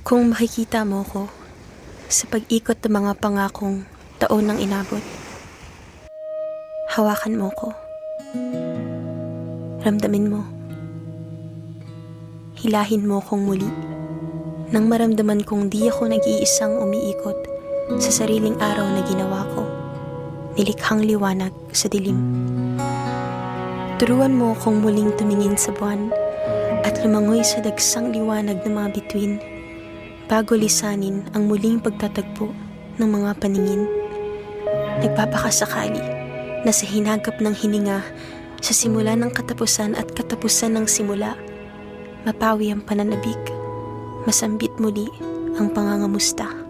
Kung makikita mo ko sa pag-ikot ng mga pangakong taon ng inabot, hawakan mo ko. Ramdamin mo. Hilahin mo kong muli nang maramdaman kong di ako nag-iisang umiikot sa sariling araw na ginawa ko, nilikhang liwanag sa dilim. Turuan mo akong muling tumingin sa buwan at lumangoy sa dagsang liwanag ng mga bituin bago lisanin ang muling pagtatagpo ng mga paningin. Nagpapakasakali na sa hinagap ng hininga, sa simula ng katapusan at katapusan ng simula, mapawi ang pananabik, masambit muli ang pangangamusta.